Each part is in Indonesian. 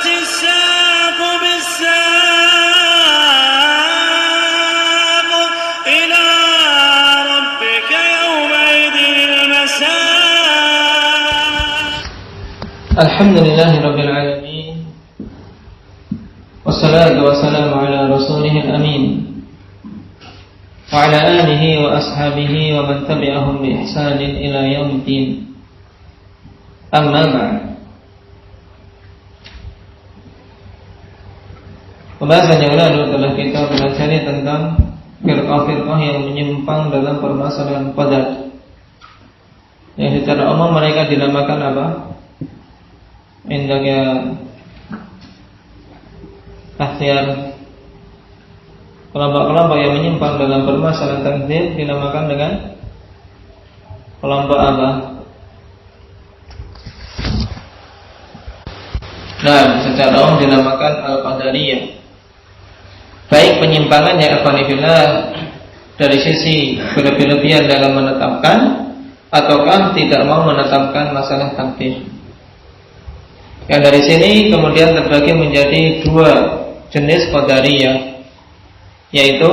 الساق بالساق إلى ربك يومئذ المساق. الحمد لله رب العالمين والصلاة والسلام على رسوله الأمين وعلى آله وأصحابه ومن تبعهم بإحسان إلى يوم الدين. أما بعد. Pembahasan yang lalu telah kita pelajari tentang firqah-firqah yang menyimpang dalam permasalahan qadar, yang secara umum mereka dinamakan apa? Indahnya tahsir. Kelompok-kelompok yang menyimpang dalam permasalahan takdir dinamakan dengan kelompok apa? Nah, secara umum dinamakan al-qadariyah. Baik penyimpangannya afanifillah dari sisi berlebihan dalam menetapkan ataukah tidak mau menetapkan masalah takdir. Yang dari sini kemudian terbagi menjadi dua jenis qadariyah, yaitu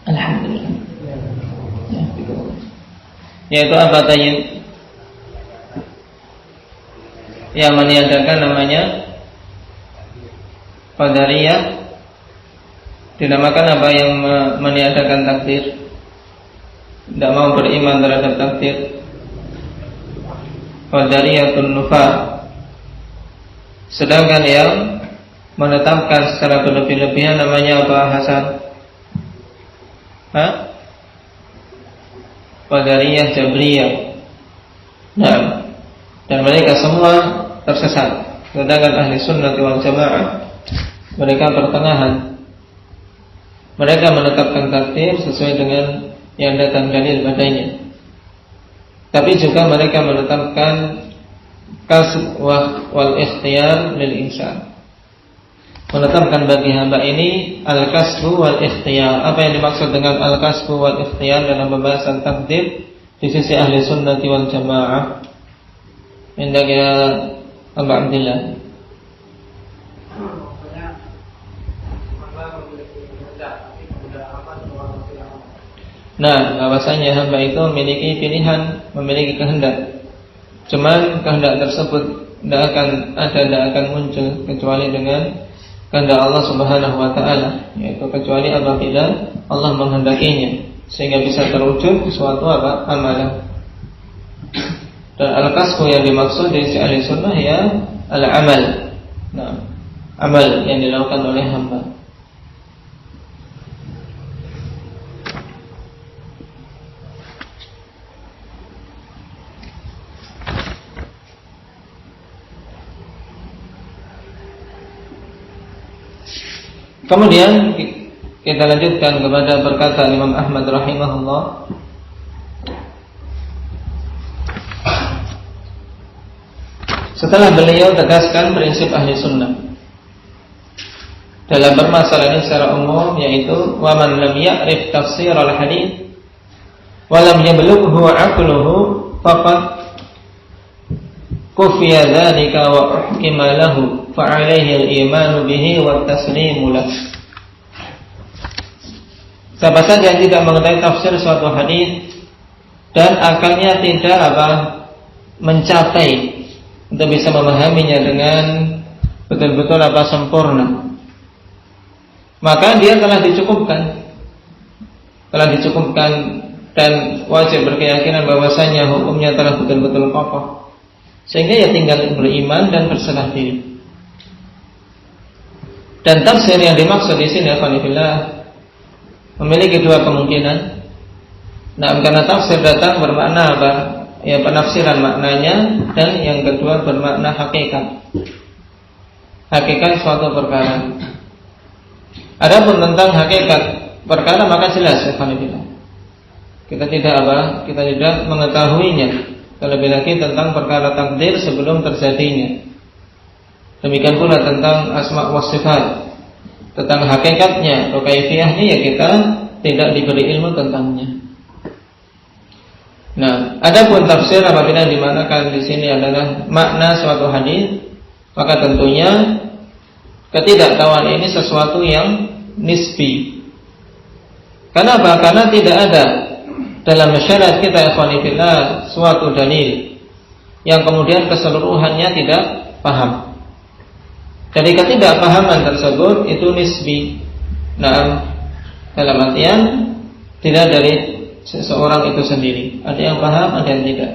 alhamdulillah, yaitu apa tadi? Yang meniadakan namanya qadariyah, dinamakan apa? Yang meniadakan takdir, tidak mau beriman terhadap takdir, qadariyatun nufa. Sedangkan yang menetapkan secara berlebih-lebihan namanya apa, Hasan? Qadariyah Jabriyah. Nah, dan mereka semua tersesat. Sedangkan ahli sunnah wal jamaah mereka pertengahan. Mereka menetapkan takdir sesuai dengan yang datang dalil padanya, tapi juga mereka menetapkan kasb wal ikhtiyar lil insan. Menetapkan bagi hamba ini al-kasbu wal ikhtiyar. Apa yang dimaksud dengan al-kasbu wal ikhtiyar dalam pembahasan takdir di sisi ahli sunnah wal jamaah? Indahnya Abu Abdillah. Nah, bahwasanya hamba itu memiliki pilihan, memiliki kehendak. Cuman kehendak tersebut tidak akan muncul kecuali dengan kehendak Allah Subhanahu wa taala, yaitu kecuali apabila Allah menghendakinya sehingga bisa terwujud suatu apa? Amalan. Dan al-kasbu yang dimaksud dari ahli sunnah ya al-amal. Nah, amal yang dilakukan oleh hamba. Kemudian kita lanjutkan kepada perkataan Imam Ahmad rahimahullah. Setelah beliau tegaskan prinsip ahli sunnah dalam permasalahan ini secara umum, yaitu wa man lam ya'rif tafsir al-hadits wa lam yablughu 'aqluhu faqad kufiya dzalika wa uhkima lahu fa 'alaihi al-iman bihi wa taslimu lahu. Siapa saja yang tidak mengetahui tafsir suatu hadis dan akalnya tidak mencapai untuk bisa memahaminya dengan betul-betul sempurna, maka dia telah dicukupkan dan wajib berkeyakinan bahwasanya hukumnya telah betul-betul kokoh, sehingga ya tinggal beriman dan berserah diri. Dan tafsir yang dimaksud di sini alhamdulillah memiliki dua kemungkinan. Nah, karena tafsir datang bermakna apa? Ya, penafsiran maknanya, dan yang kedua bermakna hakikat suatu perkara. Adapun tentang hakikat perkara maka jelas alhamdulillah kita tidak mengetahuinya, terlebih lagi tentang perkara takdir sebelum terjadinya. Demikian pula tentang asma wa sifat, tentang hakikatnya atau kaifiyahnya ya kita tidak diberi ilmu tentangnya. Nah, adapun tafsir apabila dimanakan di sini adalah makna suatu hadis, maka tentunya ketidaktahuan ini sesuatu yang nisbi. Kenapa? Karena tidak ada dalam masyarakat kita ikhwani fillah suatu dalil yang kemudian keseluruhannya tidak paham. Jadi ketidakpahaman tersebut itu nisbi. Nah, dalam artian tidak dari seseorang itu sendiri. Ada yang paham, ada yang tidak.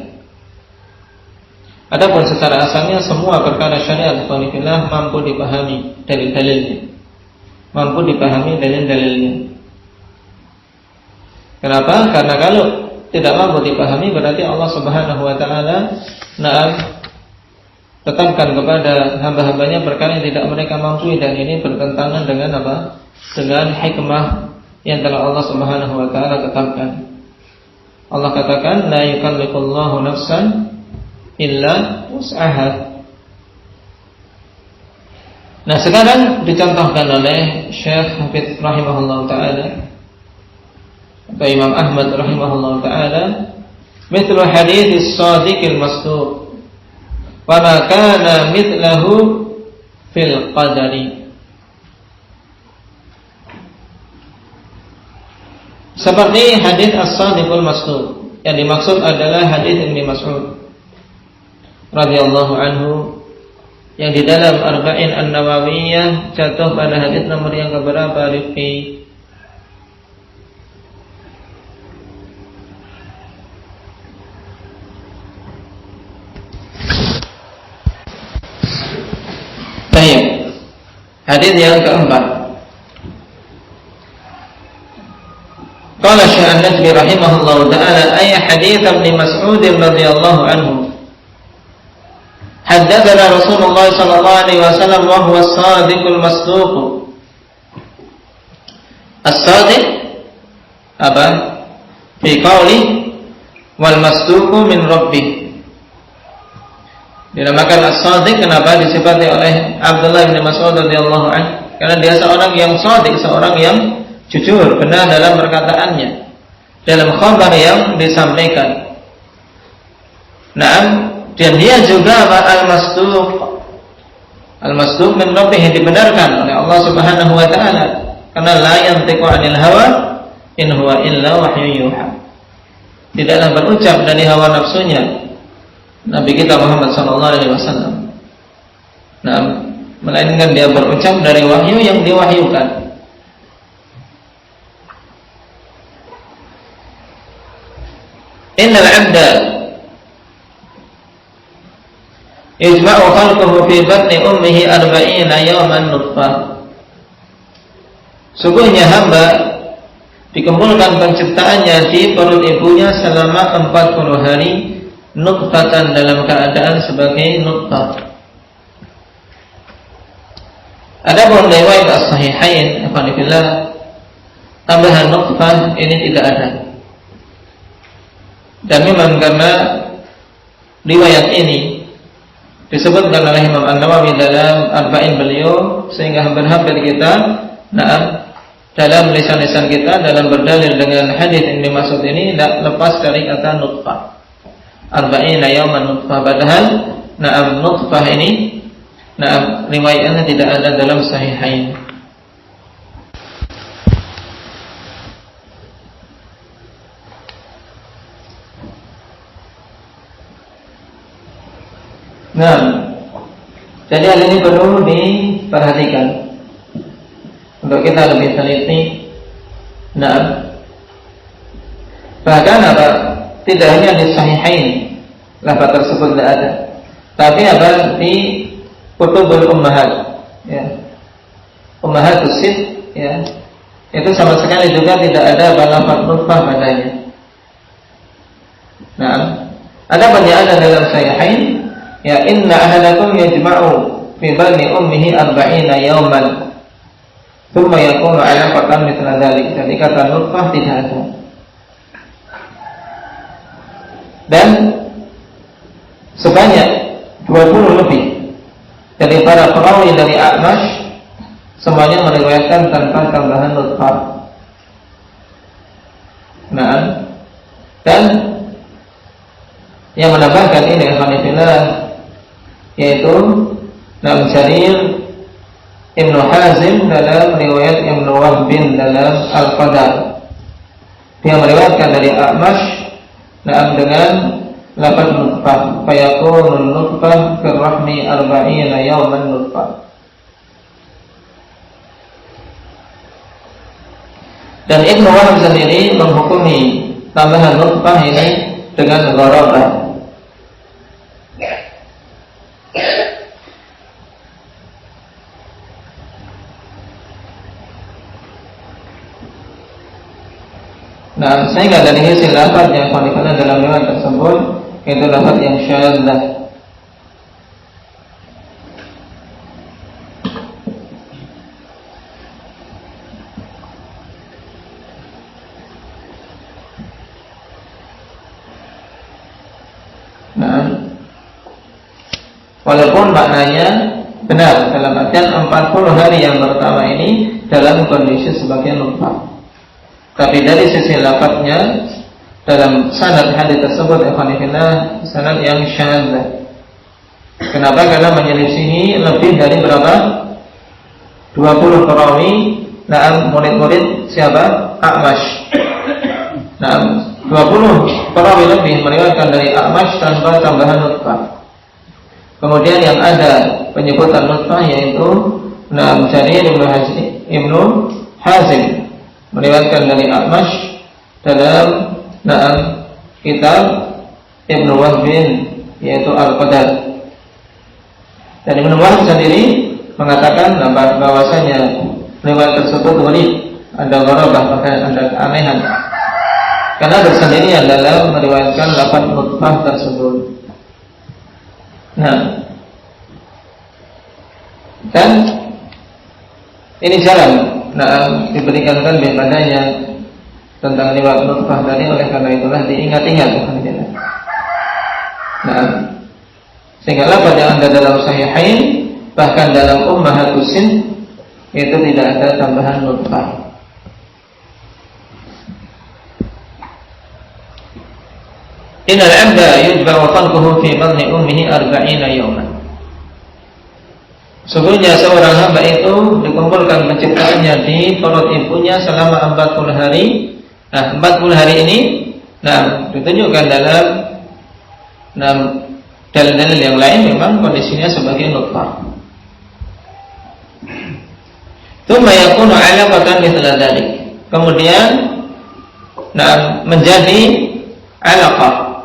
Adapun secara asalnya semua perkara syariat ikhwani fillah mampu dipahami dalil-dalilnya. Mampu dipahami dalil-dalilnya. Kenapa? Karena kalau tidak mampu dipahami berarti Allah Subhanahu wa taala tetapkan kepada hamba-hambanya perkara yang tidak mereka mampu, dan ini bertentangan dengan apa? Dengan hikmah yang telah Allah Subhanahu wa taala tetapkan. Allah katakan la yukallifullahu nafsan illa wus'aha. Nah, sekarang dicontohkan oleh Syekh Hafidz rahimahullah taala atau Imam Ahmad rahimahullah taala, mithlu hadits shadiqil masduq wa ma kana mithlahu fil qadari. Seperti hadis as-shadiqul masduq, yang dimaksud adalah hadis Ibnu Mas'ud radhiyallahu anhu yang di dalam Arba'in An-Nawawiyah jatuh pada hadis nomor yang keberapa, Rifqi? Baik. Hadis yang keempat. Qala Syekh An-Najmi rahimahullahu taala ay hadits Ibnu Mas'ud radhiyallahu anhu. Haddatsana Rasulullah sallallahu alaihi wasallam wa huwa as-shadiqul masduq. As-shadiq apa? Fi qauli wal masduq min rabbih. Dinamakan as-shadiq kenapa disifati oleh Abdullah bin Mas'ud radhiyallahu anhu? Karena dia seorang yang shadiq, seorang yang jujur, benar dalam perkataannya, dalam khabar yang disampaikan. Naam, dan dia juga al-masduq. Al-masduq min rabbih, dibenarkan oleh Allah Subhanahu wa taala. Karena la yantiqu 'anil hawa in huwa illa wahyu yuha. Tidaklah berucap dari hawa nafsunya Nabi kita Muhammad sallallahu alaihi wasallam. Nah, melainkan dia berucap dari wahyu yang diwahyukan. Innal 'abda ijma'u khalquhu fi batni ummihi 40 yawman nutfah. Sungguhnya hamba dikumpulkan penciptaannya di perut ibunya selama 40 hari nutfatan, dalam keadaan sebagai nutfah. Adapun riwayat as-sahihain, alhamdulillah, tambahan nutfah ini tidak ada. Dan memang karena riwayat ini disebutkan oleh Imam An-Nawawi dalam Arba'in beliau, sehingga hampir-hampir kita dalam lisan-lisan kita dalam berdalil dengan hadis yang dimaksud ini tidak lepas dari kata nutfah. Arba'ina yawman nutfah, padahal nutfah ini riwayatnya tidak ada dalam sahihain. Nah, jadi hal ini perlu diperhatikan untuk kita lebih teliti. Nah, bahkan apa? Tidak hanya di sahihain lafaz tersebut tidak ada, tapi apa di kutubul ummahat, ya, ummahatus sit, ya, itu sama sekali juga tidak ada lafaz nutfah padanya. Nah, ada banyak ada dalam sahihain. Ya, inna ahadakum yajma'u fi batni ummihi 40 yawman thumma yakunu 'alaqatan mithla dzalik. Jadi kata nutfah tidak ada. Dan sebanyak 20 lebih dari para perawi dari A'mash semuanya meriwayatkan tanpa tambahan nutfah. Nah, dan Yang menambahkan ini Hanifillah, yaitu Nam Jarir Ibnu Hazim dalam riwayat Ibnu Wahbin dalam Al-Qadar. Dia meriwayatkan dari A'mash dengan lafaz nutfah, fayakunun nutfah fil rahmi 40 yawman nutfah. Dan Ibnu Wahab sendiri menghukumi tambahan nutfah ini dengan gharabah. Nah, sehingga dari hasil lafaz yang dikatakan dalam riwayat tersebut itu lafaz yang syadzah. Nah, walaupun maknanya benar dalam artian 40 hari yang pertama ini dalam kondisi sebagai nutfah. Tapi dari sisi lafadznya dalam sanad hadis tersebut ikhwanillah sanad yang syadzah. Kenapa? Karena menyelisihi lebih dari berapa? 20 perawi, murid-murid siapa? A'mash. 20 perawi lebih meriwayatkan dari A'mash tanpa tambahan nutfah. Kemudian yang ada penyebutan nutfah yaitu Jarir Ibnu Hazim meriwayatkan dari A'mash dalam kitab Ibnu Wahbin yaitu Al-Qadar. Dan Ibnu Wahb sendiri mengatakan bahwasanya riwayat tersebut gharib, ada gharabah, bahkan ada keanehan. Karena bersendirian dalam meriwayatkan lafaz nutfah tersebut. Nah, dan ini jalan diberikan tanbih padanya tentang riwayat nutfah tadi, oleh karena itulah diingat-ingat. Nah, sehingga lafaz yang ada dalam Sahihain bahkan dalam Ummahatus Sin itu tidak ada tambahan nutfah. Innal 'abda yujba'u khalquhu fi batni ummihi 40 yawman. Sesungguhnya seorang hamba itu dikumpulkan penciptaannya di perut ibunya selama 40 hari. Nah, 40 hari ini ditunjukkan dalam dalil-dalil yang lain memang kondisinya sebagai nutfah. Tsumma yakunu 'alaqatan mithla dzalik. Kemudian menjadi 'alaqah.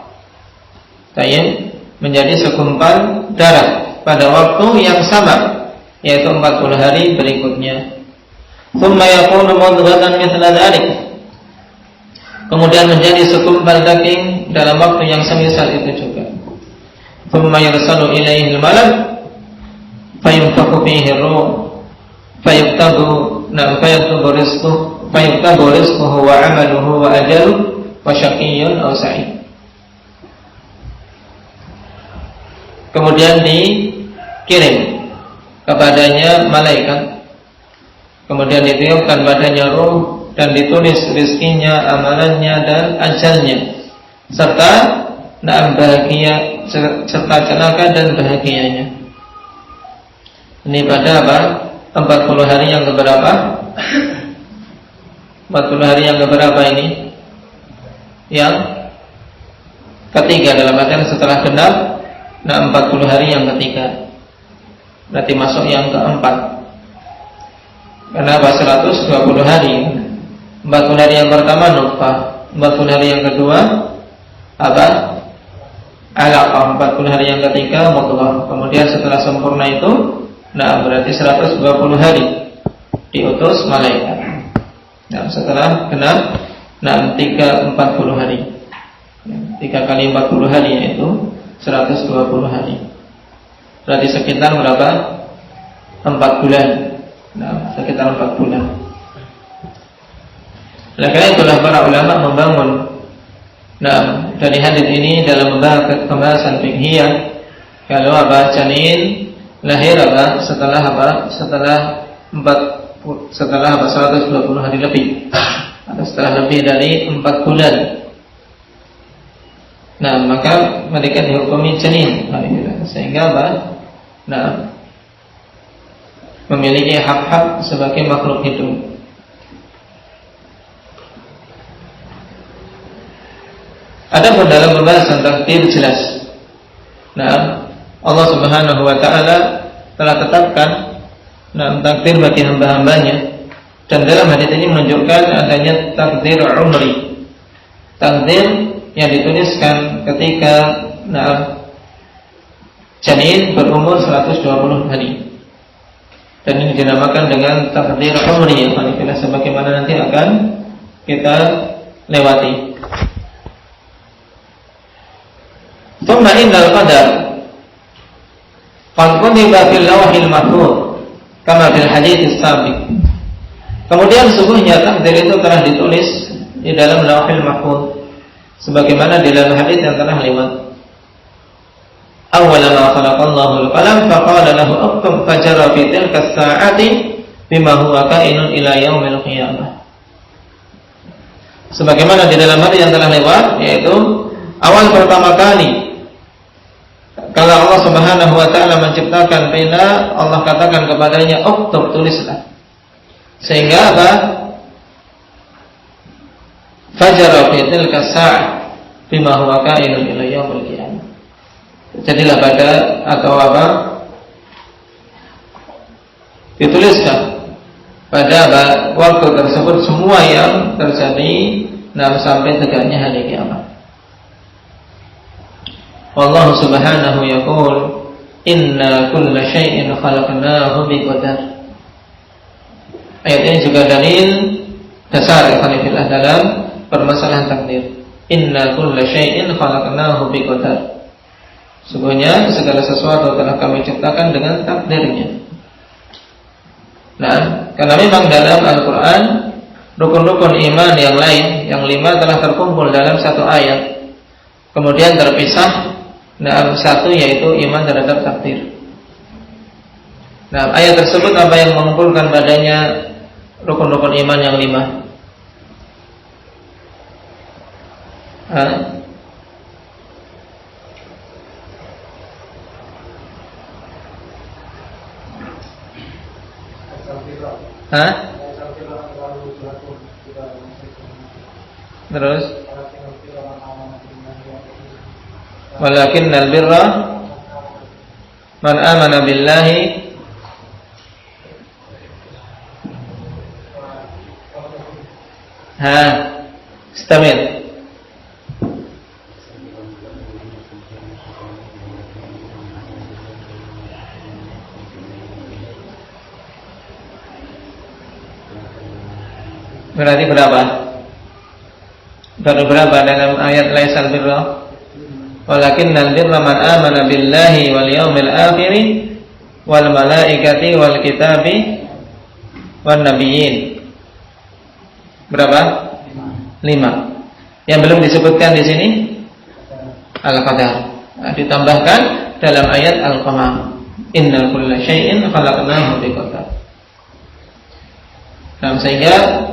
Menjadi segumpal darah pada waktu yang sama, yaitu 40 hari berikutnya. Tsumma yakunu mudghatan mithla dzalik. Kemudian menjadi segumpal daging dalam waktu yang semisal itu juga. Tsumma yursalu ilaihi al-malak fayunfakhu fihi ar-ruh fayuktabu rizquhu wa 'amaluhu wa ajaluhu wa syaqiyyun aw sa'id. Kemudian dikirim kepadanya malaikat, kemudian ditiupkan padanya ruh dan ditulis rizkinya, amalannya dan ajalnya serta bahagia, serta celaka dan bahagianya. Ini pada apa? 40 hari yang keberapa? 40 hari yang keberapa ini? Yang ketiga, dalam artian setelah genap 40 hari yang ketiga. Berarti masuk yang keempat. Karena 120 hari. 40 hari yang pertama nutfah, 40 hari yang kedua apa? Alaqah, 40 hari yang ketiga mudghah. Kemudian setelah sempurna itu berarti 120 hari diutus malaikat. Setelah genap 40 hari. 3 kali 40 hari yaitu 120 hari. Berarti sekitar berapa? 4 bulan. Sekitar 4 bulan. Oleh karena itulah para ulama membangun dari hadis ini dalam pembahasan fiqhiyah, kalau janin lahir setelah 120 hari lebih, atau setelah lebih dari 4 bulan. Nah, maka mereka dihukumi janin, sehingga apa? Nah, memiliki hak-hak sebagai makhluk hidup. Adapun dalam pembahasan takdir jelas. Nah, Allah Subhanahu wa taala telah tetapkan takdir bagi hamba-hambanya, dan dalam hadis ini menunjukkan adanya takdir umri. Takdir yang dituliskan ketika janin berumur 120 hari. Dan ini dinamakan dengan takdir umri, sebagaimana nanti akan kita lewati. Thumma innal qadar qad kutiba fil lawhil mahfuz kama fil hadits as-sabiq. Kemudian sesungguhnya takdir itu telah ditulis di dalam lawhil mahfuz sebagaimana di dalam hadis yang telah lewat. Awwala ma khalaqallahu al-qalam faqala lahu uktub fajara fi tilka as-sa'ati bima huwa kainun ila yaumil qiyamah. Sebagaimana di dalam hadis yang telah lewat, yaitu awal pertama kali kalau Allah Subhanahu wa taala menciptakan pena, Allah katakan kepadanya uktub, tulislah. Sehingga apa? Fajara fi tilka as-sa'ah bima huwa kainun ila yaumil qiyamah. Jadilah pada atau apa? Dituliskan pada waktu tersebut semua yang terjadi sampai tegaknya hari kiamat. Wallahu subhanahu yaqul inna kulla syai'in khalaqnahu biqadar. Ayat ini juga dalil dasar ikhwanillah dalam permasalahan takdir. Inna kulla syai'in khalaqnahu biqadar. Sesungguhnya segala sesuatu telah kami ciptakan dengan takdirnya. Nah, karena memang dalam Al-Quran rukun-rukun iman yang lain, yang 5 telah terkumpul dalam satu ayat, kemudian terpisah dalam satu, yaitu iman terhadap takdir. Nah, ayat tersebut apa yang mengumpulkan padanya rukun-rukun iman yang 5? Terus walakinnal birra man amana billahi istamil. Berarti berapa? Baru berapa dalam ayat laisal birra? Walakinnal birra man amana billahi wal yaumil akhir wal malaikati wal kitabi wan nabiyyin. Berapa? 5. Yang belum disebutkan di sini al-qadar. Ditambahkan dalam ayat al-qamar. Inna kulla syai'in khalaqnahu biqadar. Nah, sehingga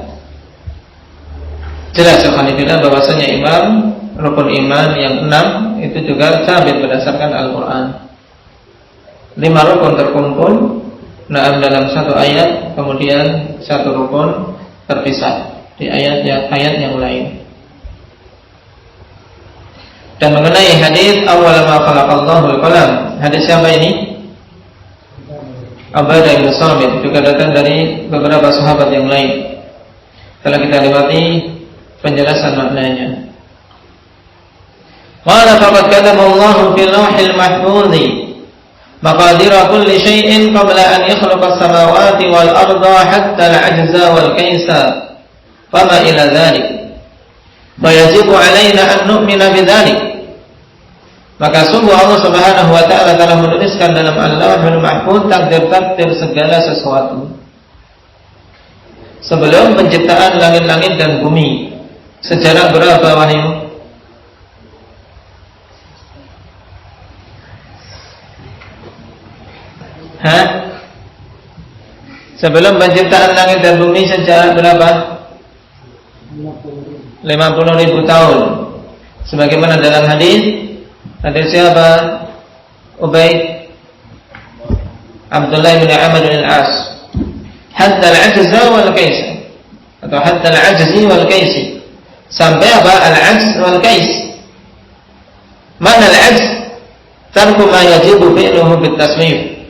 jelas sekali bahwasanya rukun iman yang 6 itu juga sabit berdasarkan Al-Quran. 5 rukun terkumpul dalam satu ayat, kemudian satu rukun terpisah di ayat yang lain. Dan mengenai hadis awal ma khalaqallahu al-qalam, hadis siapa ini? Ubadah bin Samit, juga datang dari beberapa sahabat yang lain. Telah kita lewati penjelasan maknanya. Qala faqad kataba Allahu fil lawhil mahfuz maqadir kulli syai'in qabla an yakhluqa as-samawati wal arda hatta al-'ajza wal kaisa fama ila dhalik fa yajibu 'alaina an nu'mina bidzalik. Maka sungguh Allah Subhanahu wa taala telah menuliskan dalam Al-Lawhul Mahfuz takdir-takdir segala sesuatu sebelum penciptaan langit-langit dan bumi. Sejarah berapa wahyu? Sebelum penciptaan langit dan bumi sejarah berapa? 50.000 tahun. Sebagaimana dalam hadis siapa? Ubayd Abdullah bin Amr bin Al-As, hatta al-ajza wal kais, atau hatta al-ajzi wal kais, sampai apa? Al-ajz wal kais. Mana al-ajz? Tarku ma yajibu fi'luhu bit-tasmif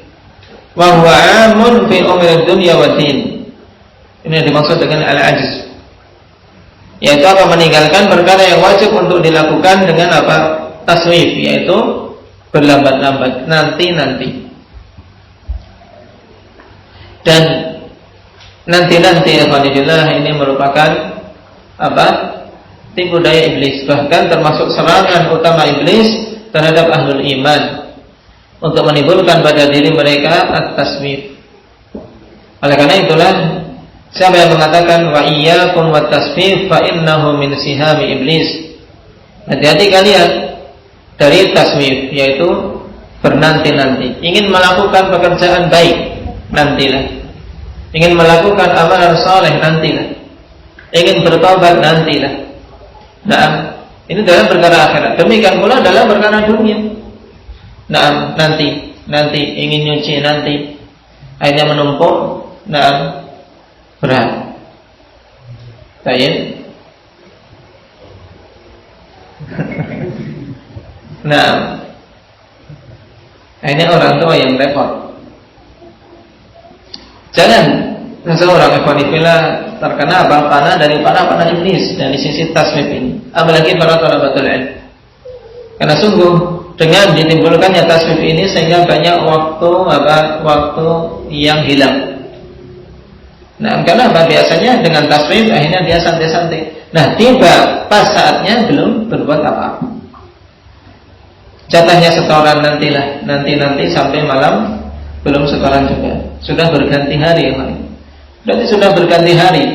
wa huwa 'amun fi umur dunya wa din. Ini yang dimaksud dengan al-ajz, yaitu apa? Meninggalkan perkara yang wajib untuk dilakukan dengan apa? Taswif, yaitu berlambat-lambat, nanti-nanti. Dan nanti-nanti alhamdulillah ini merupakan apa? Tipu daya iblis, bahkan termasuk serangan utama iblis terhadap ahlul iman untuk menimbulkan pada diri mereka at-taswif. Oleh karena itulah siapa yang mengatakan wa iyyakum wat-taswif fa innahu min sihami iblis, hati-hati kalian dari taswif, yaitu bernanti-nanti. Ingin melakukan pekerjaan baik, nantilah. Ingin melakukan amalan saleh, nantilah. Ingin bertobat, nantilah. Nah, ini dalam perkara akhirat. Demikian pula dalam perkara dunia. Nah, nanti ingin nyuci, nanti. Akhirnya menumpuk, nah, berat. Baik. Nah, ini orang tua yang repot. Jangan seseorang ikhwanifillah terkena panah dari panah iblis dari sisi taswif ini, apalagi para thalabatul ilm. Karena sungguh dengan ditimbulkannya taswif ini sehingga banyak waktu yang hilang. Nah, karena apa? Biasanya dengan taswif akhirnya dia santai-santai. Nah, tiba pas saatnya belum berbuat apa-apa. Jatahnya setoran, nanti sampai malam belum setoran juga. Sudah berganti hari yang lain. Berarti sudah berganti hari.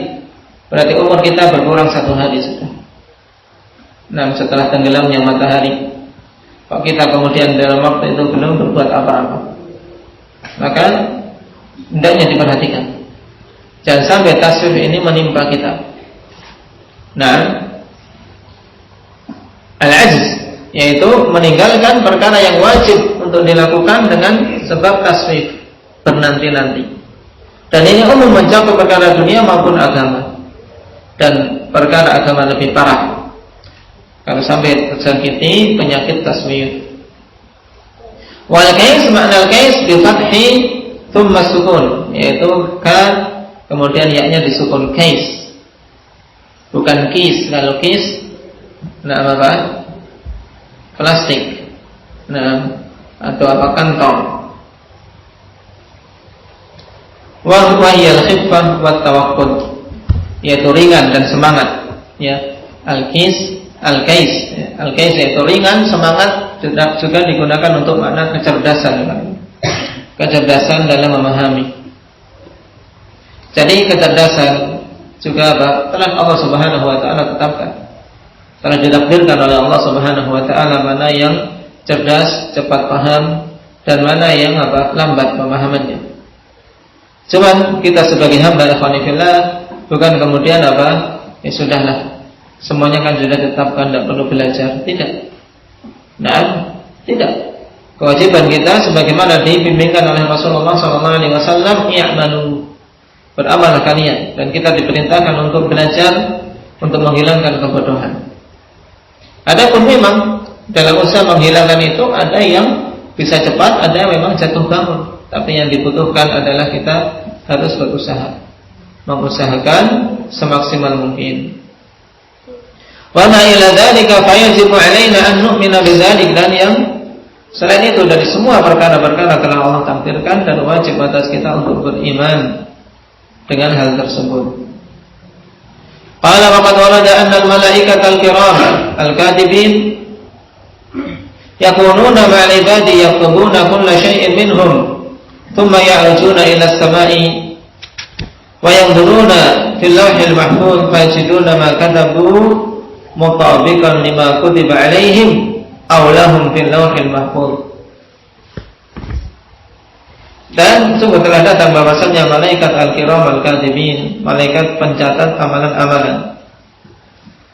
Berarti umur kita berkurang 1 hari sudah. Nah, setelah tenggelamnya matahari, kok kita kemudian dalam waktu itu belum berbuat apa-apa, maka hendaknya diperhatikan. Jangan sampai taswif ini menimpa kita. Nah, al-ajz, yaitu meninggalkan perkara yang wajib untuk dilakukan dengan sebab taswif, bernanti-nanti. Dan ini umum mencakup perkara dunia maupun agama. Dan perkara agama lebih parah, kalau sampai tersakiti penyakit taswif. Wal kais, makna al-kais bi fathi thumma sukun, yaitu ka kemudian yaknya disukun, kais. Bukan kis. Kalau kis, nah apa? Plastik, nah, atau apa, kantong. Wa hiya al-khiffah wa tawakkul, yaitu ringan dan semangat, ya. Al-kais yaitu ringan, semangat, juga digunakan untuk makna kecerdasan, kecerdasan dalam memahami. Jadi kecerdasan juga apa? Telah Allah Subhanahu wa taala tetapkan, telah ditakdirkan oleh Allah Subhanahu wa taala mana yang cerdas, cepat paham, dan mana yang apa? Lambat pemahamannya. Cuman kita sebagai hamba ikhwanillah bukan kemudian apa? Ya sudahlah, semuanya kan sudah ditetapkan, tidak perlu belajar. Tidak. Nah, tidak. Kewajiban kita sebagaimana dibimbingkan oleh Rasulullah SAW, i'malu, beramal kalian, dan kita diperintahkan untuk belajar untuk menghilangkan kebodohan. Adapun memang dalam usaha menghilangkan itu ada yang bisa cepat, ada yang memang jatuh bangun. Tapi yang dibutuhkan adalah kita harus berusaha, mengusahakan semaksimal mungkin. Wa ma ila dzalika fayajibu alaina an nu'mina bidzalik, dan yang selain itu dari semua perkara-perkara telah Allah takdirkan dan wajib atas kita untuk beriman dengan hal tersebut. Qala wa qad warada anna al-malaikata al-kiram al-katibin yakununa ma'al ibadi yaktubuna kulla shay'in minhum thumma ya'rujuna ila as-sama'i wa yanzuruna fil lawhil mahfuz fayajiduna ma katabu mutabiqan lima kutiba alaihim aw lahum fil lawhil mahfuz. Dan sungguh telah datang bahwasanya malaikat al-kiram al-katibin, malaikat pencatat amalan-amalan,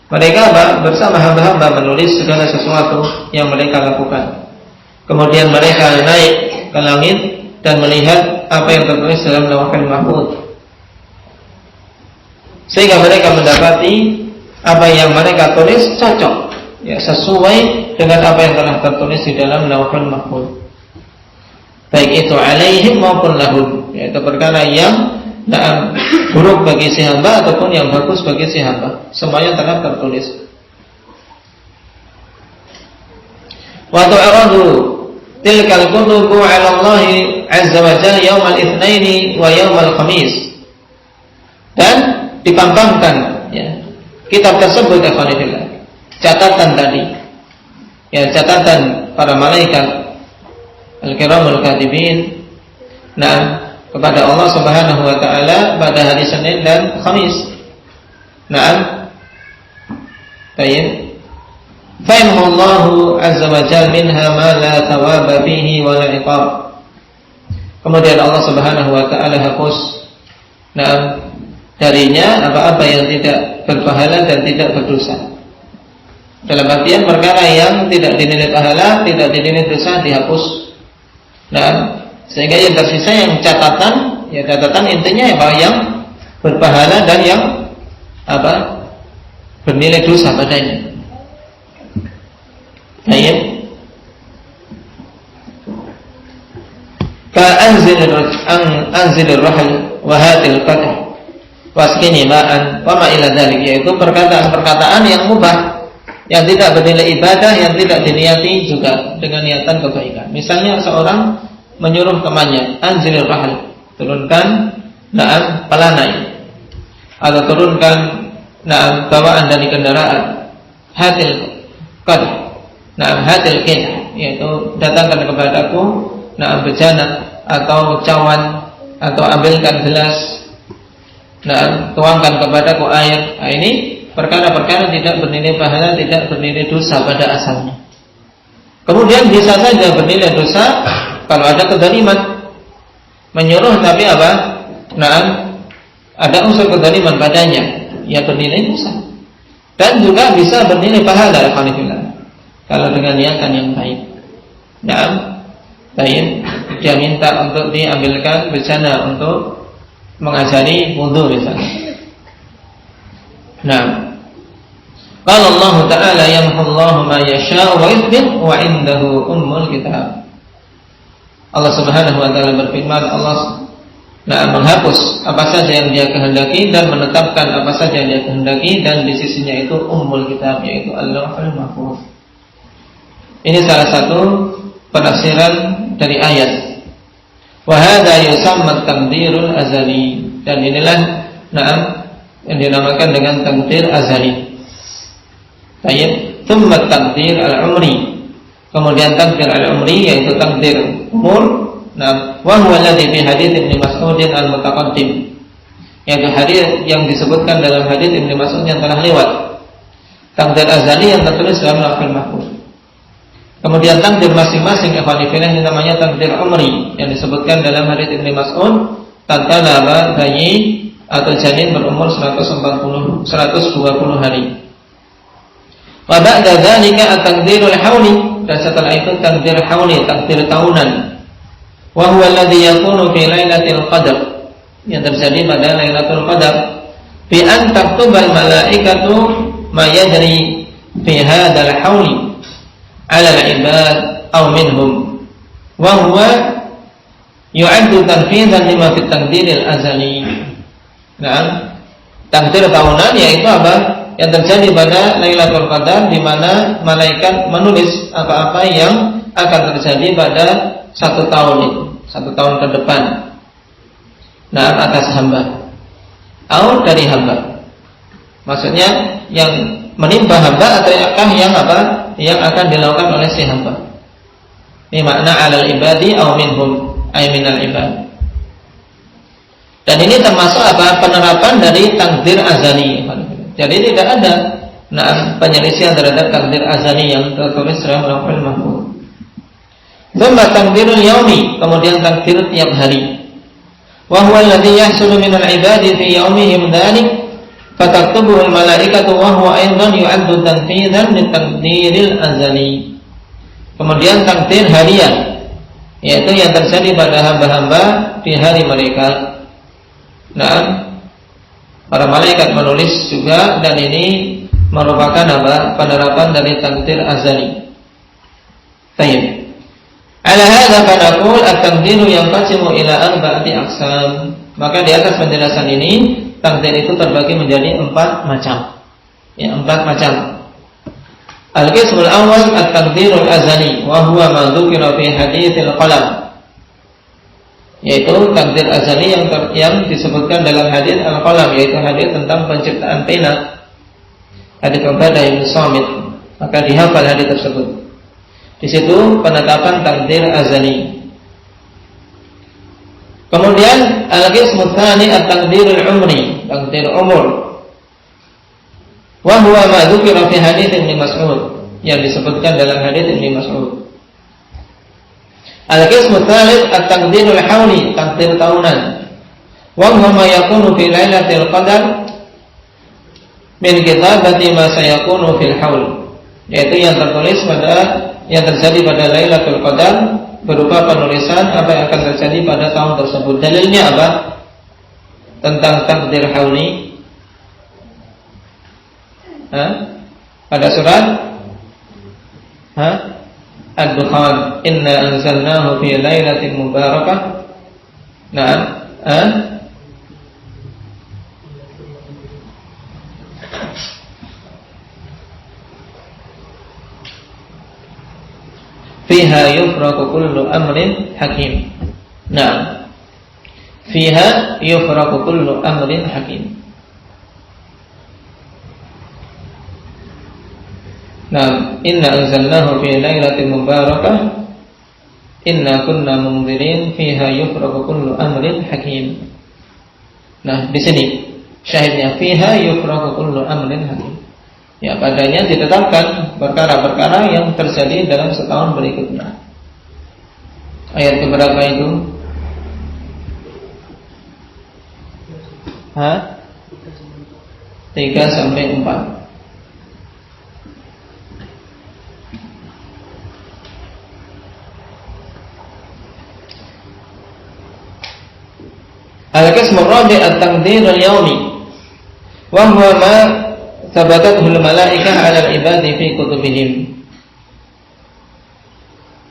Mereka bersama hamba-hamba menulis segala sesuatu yang mereka lakukan. Kemudian mereka naik ke langit dan melihat apa yang tertulis dalam Lauhul Mahfuz, sehingga mereka mendapati apa yang mereka tulis cocok, ya, sesuai dengan apa yang telah tertulis di dalam Lauhul Mahfuz, baik itu alaihim maupun lahum, yaitu perkara yang buruk bagi si hamba ataupun yang bagus bagi si hamba, semuanya telah tertulis. Wa tu'radu tilkal kutubu 'ala Allah 'azza wa jalla yaumal itsnaini wa yaumal khamis, dan dipampangkan, ya, kitab tersebut ikhwanillah, catatan tadi, ya, catatan para malaikat al-kiramul katibin, kepada Allah Subhanahu wa taala pada hari Senin dan Khamis. Baik. Fa'inallahu azza wa jalla minha ma la thawaba fihi wa la iqab. Kemudian Allah Subhanahu wa taala hapus darinya apa-apa yang tidak berpahala dan tidak berdosa. Dalam artian perkara yang tidak dinilai pahala, tidak dinilai dosa dihapus. Sehingga yang tersisa yang catatan, ya catatan intinya apa yang berpahala dan yang bernilai dosa padanya. Baik. Ka anzilir rahl wa hatil qatah waskini ma'an wa ma ila dzalik, yaitu perkataan-perkataan yang mubah, yang tidak bernilai ibadah, yang tidak diniati juga dengan niatan kebaikan. Misalnya seorang menyuruh temannya, anzilir rahl, turunkan pelanai, atau turunkan bawaan dari kendaraan, hatil qad, hatil qid, yaitu datangkan kepadaku bejana atau cawan, atau ambilkan gelas, tuangkan kepadaku air. Ini perkara-perkara tidak bernilai pahala, tidak bernilai dosa pada asalnya. Kemudian bisa saja bernilai dosa kalau ada kezaliman, menyuruh tapi ada unsur kezaliman padanya, ya bernilai dosa. Dan juga bisa bernilai pahala kalau dengan niatan yang baik. Baik, dia minta untuk diambilkan bejana untuk mengajari wudu misalnya. Qala Allah Ta'ala yamhullahu ma yasha'u wa yuthbit wa 'indahu ummul kitab. Allah Subhanahu wa taala berfirman, Allah menghapus apa saja yang Dia kehendaki dan menetapkan apa saja yang Dia kehendaki, dan di sisinya itu ummul kitab, yaitu Al-Lauhul Mahfuz. Ini salah satu penafsiran dari ayat. Wa hadza yusamma taqdirul azali, dan inilah yang dinamakan dengan takdir azali. Baik, thumma takdir al-umri. Kemudian takdir al-umri, yaitu takdir umur. Wa huwa alladhi fi hadits Ibnu Mas'ud al-mutaqaddim, yaitu hadis yang disebutkan dalam hadis Ibnu Mas'ud yang telah lewat. Takdir azali yang tertulis dalam Lauhul Mahfuz. Kemudian takdir masing-masing ikhwanifillah ini namanya takdir umri, yang disebutkan dalam hadis Ibnu Mas'ud, tatkala bayi atau janin berumur 120 hari. Wa ba'da dzalika at-takdirul hauli, dan setelah itu takdir hauli, takdir tahunan. Wa huwa alladhi yakunu fi lailatul qadar, yang terjadi pada Lailatul Qadar, bi an taktubal malaikatu ma yajri fi hadzal hauli 'ala al-ibad aw minhum, wa huwa yu'addu tanfidhan lima fi at-takdiril azali. Takdir tahunan yaitu apa? Yang terjadi pada Lailatul Qadar, di mana malaikat menulis apa-apa yang akan terjadi pada 1 tahun itu, 1 tahun ke depan. Atas hamba atau dari hamba. Maksudnya yang menimpa hamba atau yang yang akan dilakukan oleh si hamba. Ini makna alal ibadi aw minhum, ay minal ibad. Dan ini termasuk penerapan dari takdir azali. Jadi tidak ada penyelisihan terhadap takdir azali yang tertulis dalam Lauhul Mahfuz. Thumma takdirul yaumi, kemudian takdir tiap hari. Wa huwa alladhi yahsulu minal ibadi fi yaumihim dzalik fataktubuhul malaikatu wa huwa aidan yu'addu tanfidzan litaqdiril azali. Kemudian takdir harian, yaitu yang terjadi pada hamba-hamba di hari mereka. Nah, para malaikat menulis juga, dan ini merupakan penerapan dari takdir azali. Baik. Ala hadza fanaqul at-taqdiru yanqasimu ila arba'ati aqsam. Maka di atas penjelasan ini, takdir itu terbagi menjadi 4 macam. Ya, 4 macam. Al-qismul awwal at-taqdirul azali wa huwa ma dzukira fi haditsil qalam. Yaitu takdir azali yang disebutkan dalam hadits al-qalam, yaitu hadits tentang penciptaan pena. Hadits Ubadah bin Samit. Maka dihafal hadits tersebut. Di situ penetapan takdir azali. Kemudian al-qismu tsani at-taqdirul umri, takdir umur. Wa huwa ma dzukira fi hadits Ibnu Mas'ud, yang disebutkan dalam hadits Ibnu Mas'ud. Al-qismu tsalits at-taqdirul hauli, takdir tahunan. Wa huwa ma yakunu fi lailatul qadar min kitabati ma sayakunu fil haul, yaitu yang tertulis yang terjadi pada Lailatul Qadar berupa penulisan apa yang akan terjadi pada tahun tersebut. Dalilnya apa? Tentang takdir hauli. Pada surat Ad-Dukhan, inna anzalnahu fi lailatin mubarakah. Fiha yufraqu kullu amrin hakim. Nah, fiha yufraqu kullu amrin hakim. Nah, inna anzalnahu fi lailatin mubarakah, inna kunna munzirin, fiha yufraqu kullu amrin hakim. Nah, di sini syahidnya fiha yufraqu kullu amrin hakim. Ya, padanya ditetapkan perkara-perkara yang terjadi dalam setahun berikutnya. Ayat keberapa itu? 3-4. Al-qismu rabi' at-taqdirul yawmi wa huwa ma sabatatul malaikah 'ala al-ibadi fi kutubihim.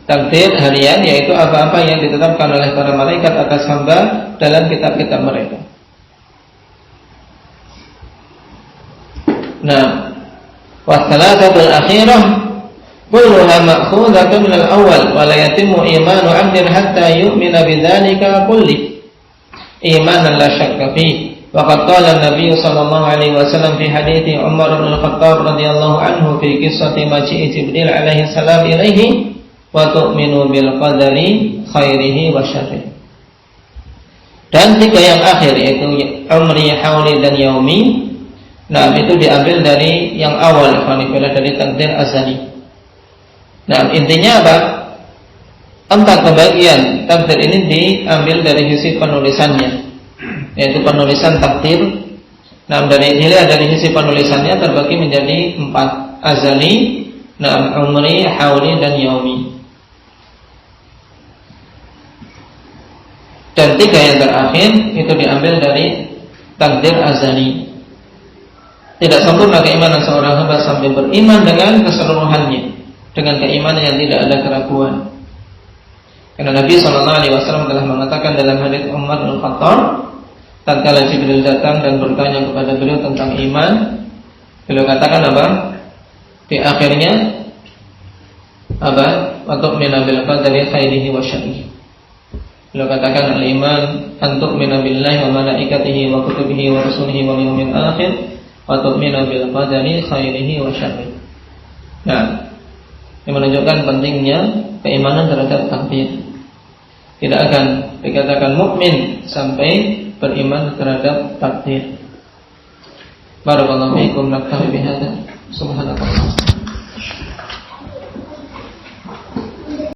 Takdir harian yaitu apa-apa yang ditetapkan oleh para malaikat atas hamba dalam kitab-kitab mereka. Nah, wa thalathatul akhirah kulluha ma'khudhatun min al-awwal wa la yatimmu imanu 'abdin hatta yu'mina bidzalika kulli imanan la syakka fihi. Waqad qala an-nabiy sallallahu alaihi wasallam fi hadithi Umar bin Al-Khattab radhiyallahu anhu fi qissati maji'i Jibril alaihi salam ilaihi wa tu'minu bil qadari khairihi wa syarrihi. Dan 3 yang akhir yaitu umri, hauli dan yaumi. Nah, itu diambil dari yang awal, dari takdir azali. Nah, intinya apa? 4 pembagian takdir ini diambil dari sisi penulisannya, yaitu penulisan takdir. Nah, dari sisi penulisannya terbagi menjadi 4: azali, umri, hauli dan yaumi. Dan 3 yang terakhir itu diambil dari takdir azali. Tidak sempurna keimanan seorang hamba sampai beriman dengan keseluruhannya, dengan keimanan yang tidak ada keraguan. Karena Nabi SAW telah mengatakan dalam hadits Umar bin Khattab, tatkala Jibril datang dan bertanya kepada beliau tentang iman, beliau katakan apa? Di akhirnya apa? Wa tu'minu bil qadari khairihi wa syarrihi. Beliau katakan al-iman an tu'minu billahi wa malaikatihi wa kutubihi wa rusulihi wal yawmil akhir wa tu'minu bil qadari khairihi wa syarrihi. Nah, ini menunjukkan pentingnya keimanan terhadap takdir. Tidak akan dikatakan mukmin sampai beriman terhadap takdir. Barakallahu fiikum, naktafi bihadza. Subhanallah.